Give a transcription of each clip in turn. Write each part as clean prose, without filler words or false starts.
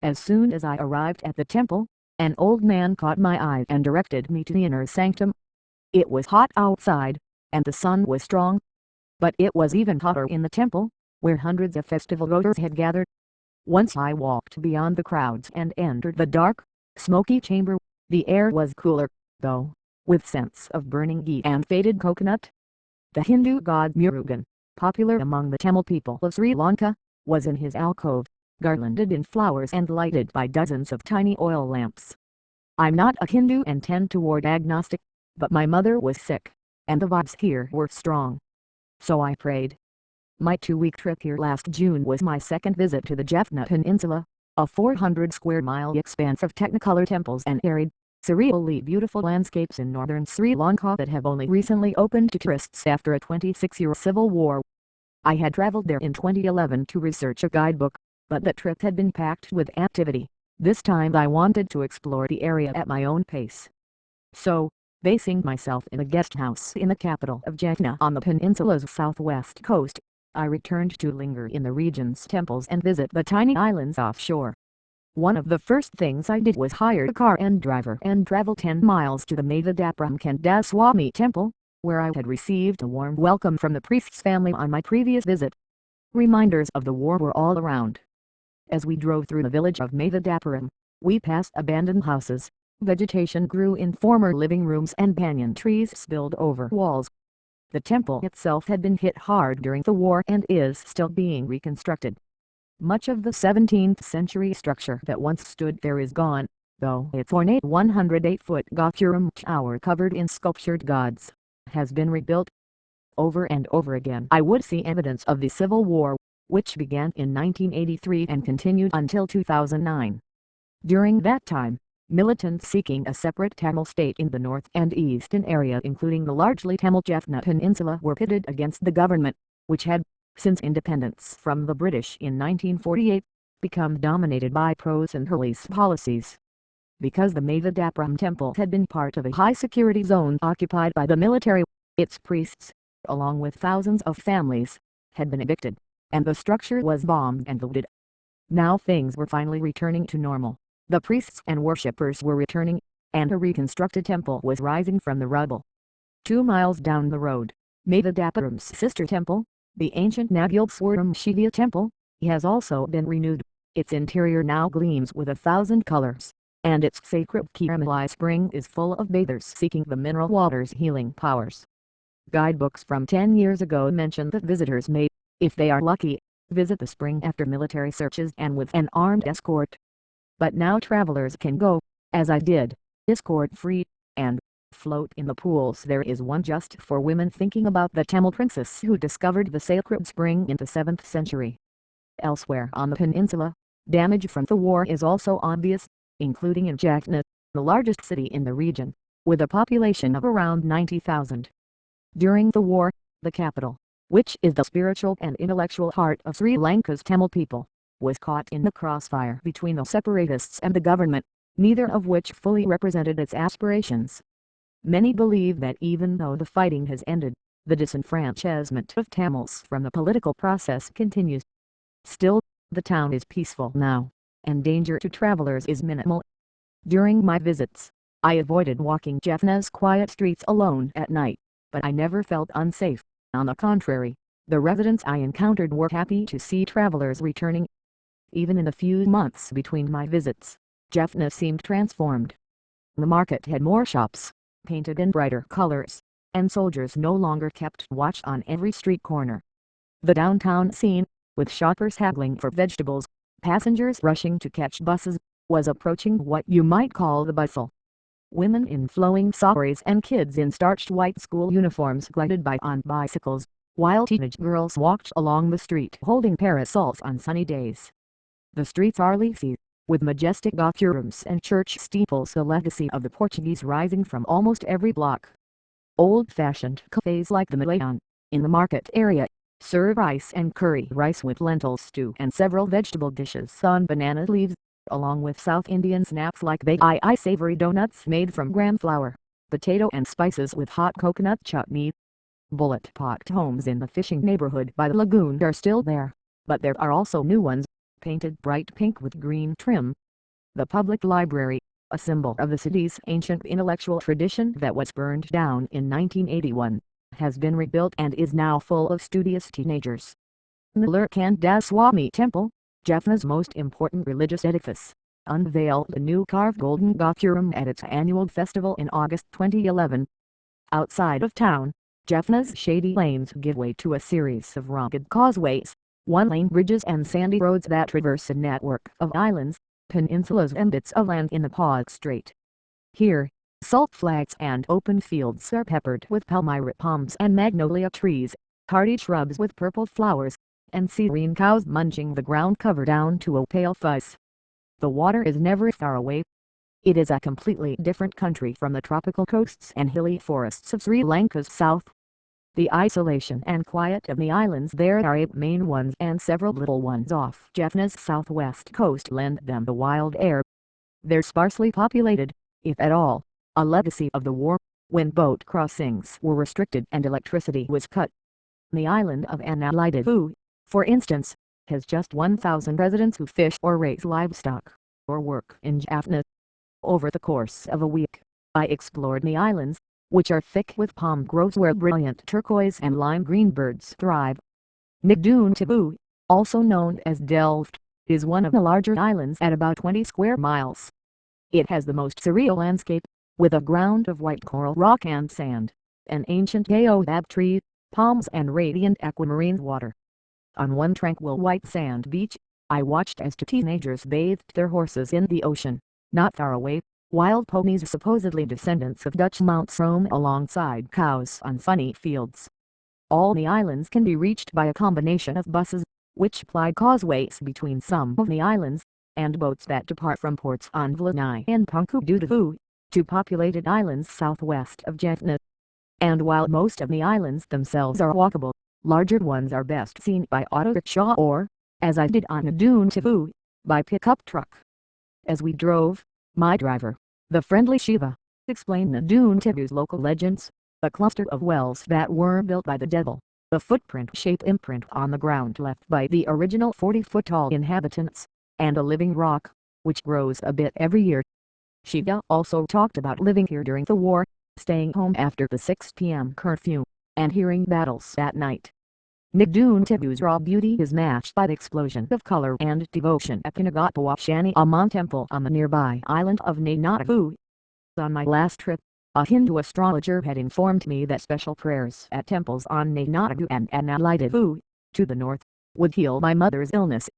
As soon as I arrived at the temple, an old man caught my eye and directed me to the inner sanctum. It was hot outside, and the sun was strong. But it was even hotter in the temple, where hundreds of festival goers had gathered. Once I walked beyond the crowds and entered the dark, smoky chamber, the air was cooler, though, with scents of burning ghee and faded coconut. The Hindu god Murugan, popular among the Tamil people of Sri Lanka, was in his alcove, garlanded in flowers and lighted by dozens of tiny oil lamps. I'm not a Hindu and tend toward agnostic, but my mother was sick, and the vibes here were strong. So I prayed. My 2-week trip here last June was my second visit to the Jaffna Peninsula, a 400-square-mile expanse of technicolor temples and arid, surreally beautiful landscapes in northern Sri Lanka that have only recently opened to tourists after a 26-year civil war. I had traveled there in 2011 to research a guidebook, but that trip had been packed with activity. This time I wanted to explore the area at my own pace. So, basing myself in a guest house in the capital of Jaffna on the peninsula's southwest coast, I returned to linger in the region's temples and visit the tiny islands offshore. One of the first things I did was hire a car and driver and travel 10 miles to the Mevadapuram Kandaswamy temple, where I had received a warm welcome from the priest's family on my previous visit. Reminders of the war were all around. As we drove through the village of Mevadapuram, we passed abandoned houses. Vegetation grew in former living rooms and banyan trees spilled over walls. The temple itself had been hit hard during the war and is still being reconstructed. Much of the 17th century structure that once stood there is gone, though its ornate 108-foot Gopuram tower covered in sculptured gods has been rebuilt. Over and over again I would see evidence of the Civil War, which began in 1983 and continued until 2009. During that time, militants seeking a separate Tamil state in the north and eastern area, including the largely Tamil Jaffna Peninsula, were pitted against the government, which had, since independence from the British in 1948, become dominated by pros and police policies. Because the Mevadapuram temple had been part of a high-security zone occupied by the military, its priests, along with thousands of families, had been evicted, and the structure was bombed and looted. Now things were finally returning to normal. The priests and worshippers were returning, and a reconstructed temple was rising from the rubble. 2 miles down the road, Mevadapuram's sister temple, the ancient Nagilswaram Shiva temple, has also been renewed. Its interior now gleams with 1,000 colors, and its sacred Kiramali spring is full of bathers seeking the mineral water's healing powers. Guidebooks from 10 years ago mention that visitors may, if they are lucky, visit the spring after military searches and with an armed escort. But now travelers can go, as I did, escort-free, and float in the pools. There is one just for women, thinking about the Tamil princess who discovered the sacred spring in the 7th century. Elsewhere on the peninsula, damage from the war is also obvious, including in Jaffna, the largest city in the region, with a population of around 90,000. During the war, the capital, which is the spiritual and intellectual heart of Sri Lanka's Tamil people, was caught in the crossfire between the separatists and the government, neither of which fully represented its aspirations. Many believe that even though the fighting has ended, the disenfranchisement of Tamils from the political process continues. Still, the town is peaceful now, and danger to travelers is minimal. During my visits, I avoided walking Jaffna's quiet streets alone at night, but I never felt unsafe. On the contrary, the residents I encountered were happy to see travelers returning. Even in the few months between my visits, Jaffna seemed transformed. The market had more shops, painted in brighter colors, and soldiers no longer kept watch on every street corner. The downtown scene, with shoppers haggling for vegetables, passengers rushing to catch buses, was approaching what you might call the bustle. Women in flowing saris and kids in starched white school uniforms glided by on bicycles, while teenage girls walked along the street holding parasols on sunny days. The streets are leafy, with majestic gopurams and church steeples, the legacy of the Portuguese rising from almost every block. Old-fashioned cafes like the Malayan, in the market area, serve rice and curry rice with lentil stew and several vegetable dishes on banana leaves, along with South Indian snacks like baked savory donuts made from gram flour, potato and spices with hot coconut chutney. Bullet pot homes in the fishing neighborhood by the lagoon are still there, but there are also new ones, painted bright pink with green trim. The public library, a symbol of the city's ancient intellectual tradition that was burned down in 1981, has been rebuilt and is now full of studious teenagers. The Swami Temple, Jaffna's most important religious edifice, unveiled a new carved golden Gopuram at its annual festival in August 2011. Outside of town, Jaffna's shady lanes give way to a series of rugged causeways, one-lane bridges and sandy roads that traverse a network of islands, peninsulas and bits of land in the Pog Strait. Here, salt flats and open fields are peppered with palmyra palms and magnolia trees, hardy shrubs with purple flowers, and serene cows munching the ground cover down to a pale fuzz. The water is never far away. It is a completely different country from the tropical coasts and hilly forests of Sri Lanka's south. The isolation and quiet of the islands there are 8 main ones and several little ones off Jaffna's southwest coast lend them the wild air. They're sparsely populated, if at all, a legacy of the war, when boat crossings were restricted and electricity was cut. The island of Annalaidavu, for instance, has just 1,000 residents who fish or raise livestock, or work in Jaffna. Over the course of a week, I explored the islands, which are thick with palm groves where brilliant turquoise and lime green birds thrive. Nagdoon Tabu, also known as Delft, is one of the larger islands at about 20 square miles. It has the most surreal landscape, with a ground of white coral rock and sand, an ancient baobab tree, palms and radiant aquamarine water. On one tranquil white sand beach, I watched as 2 teenagers bathed their horses in the ocean. Not far away, wild ponies, supposedly descendants of Dutch mounts, roam alongside cows on funny fields. All the islands can be reached by a combination of buses, which ply causeways between some of the islands, and boats that depart from ports on Vlanai and Punkududavu, 2 populated islands southwest of Jaffna. And while most of the islands themselves are walkable, larger ones are best seen by auto rickshaw or, as I did on Nagdoon Tabu, by pickup truck. As we drove, my driver, the friendly Shiva, explained Nagdoon Tabu's local legends, a cluster of wells that were built by the devil, a footprint-shaped imprint on the ground left by the original 40-foot-tall inhabitants, and a living rock, which grows a bit every year. Shiva also talked about living here during the war, staying home after the 6 p.m. curfew, and hearing battles at night. Nagdoon Tabu's raw beauty is matched by the explosion of color and devotion at the Nagatpawashani Amman temple on the nearby island of Nainatavu. On my last trip, a Hindu astrologer had informed me that special prayers at temples on Nainatavu and Annalaidavu, to the north, would heal my mother's illness.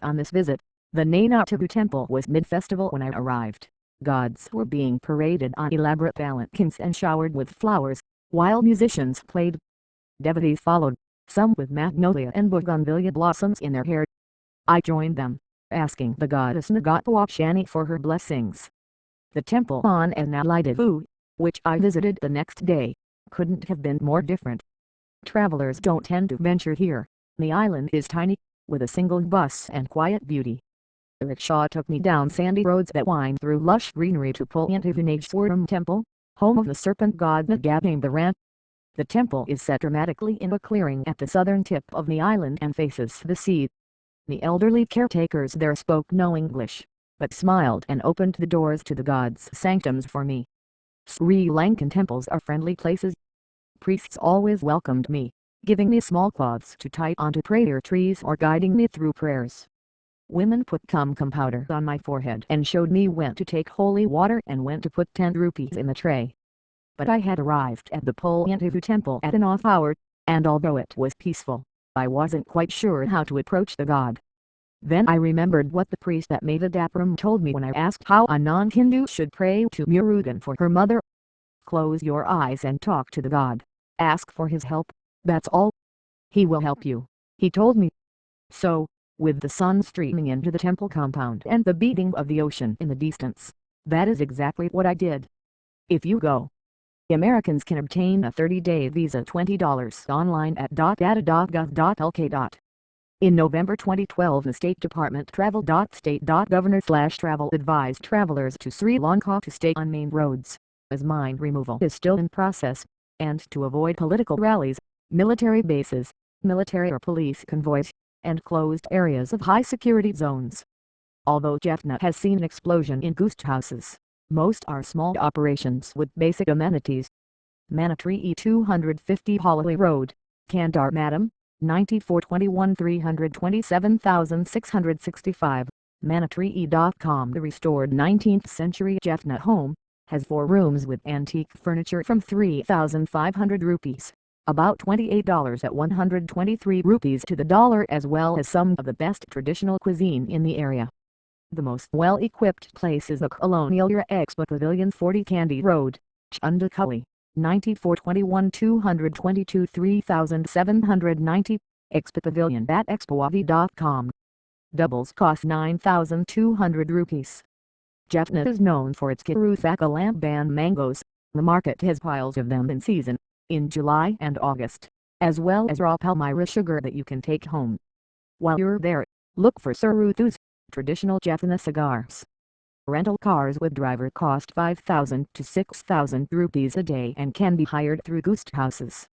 On this visit, the Nainatavu temple was mid-festival when I arrived. Gods were being paraded on elaborate palanquins and showered with flowers, while musicians played. Devotees followed, some with magnolia and bougainvillea blossoms in their hair. I joined them, asking the goddess Nagatpawashani for her blessings. The temple on Annalaidavu, which I visited the next day, couldn't have been more different. Travelers don't tend to venture here. The island is tiny, with a single bus and quiet beauty. The rickshaw took me down sandy roads that wind through lush greenery to pull into Vinageshwaram Temple, home of the serpent god Nagatambaran. The temple is set dramatically in a clearing at the southern tip of the island and faces the sea. The elderly caretakers there spoke no English, but smiled and opened the doors to the god's sanctums for me. Sri Lankan temples are friendly places. Priests always welcomed me, giving me small cloths to tie onto prayer trees or guiding me through prayers. Women put kumkum powder on my forehead and showed me when to take holy water and when to put 10 rupees in the tray. But I had arrived at the Polyantavu temple at an off hour, and although it was peaceful, I wasn't quite sure how to approach the god. Then I remembered what the priest at Mavadapuram told me when I asked how a non-Hindu should pray to Murugan for her mother. Close your eyes and talk to the god. Ask for his help, that's all. He will help you, he told me. So, with the sun streaming into the temple compound and the beating of the ocean in the distance, that is exactly what I did. If you go, Americans can obtain a 30-day visa $20 online at data.gov.lk. In November 2012, the State Department travel.state.governor/travel advised travelers to Sri Lanka to stay on main roads, as mine removal is still in process, and to avoid political rallies, military bases, military or police convoys, and closed areas of high security zones. Although Jaffna has seen an explosion in ghost houses, most are small operations with basic amenities. Manatree 250 Holloway Road, Kandar Madam, 9421 327665. Manatree.com. The restored 19th century Jaffna home has 4 rooms with antique furniture from 3,500 rupees, about $28 at 123 rupees to the dollar, as well as some of the best traditional cuisine in the area. The most well-equipped place is the Colonial Era Expo Pavilion, 40 Kandy Road, Chundakulli, 9421 222 3790. Expo Pavilion at expoavi.com. Doubles cost 9,200 rupees. Jaffna is known for its Kiruthaka Lamban mangoes. The market has piles of them in season, in July and August, as well as raw palmyra sugar that you can take home. While you're there, look for Suruthus, traditional Jaffna cigars. Rental cars with driver cost 5,000 to 6,000 rupees a day and can be hired through ghost houses.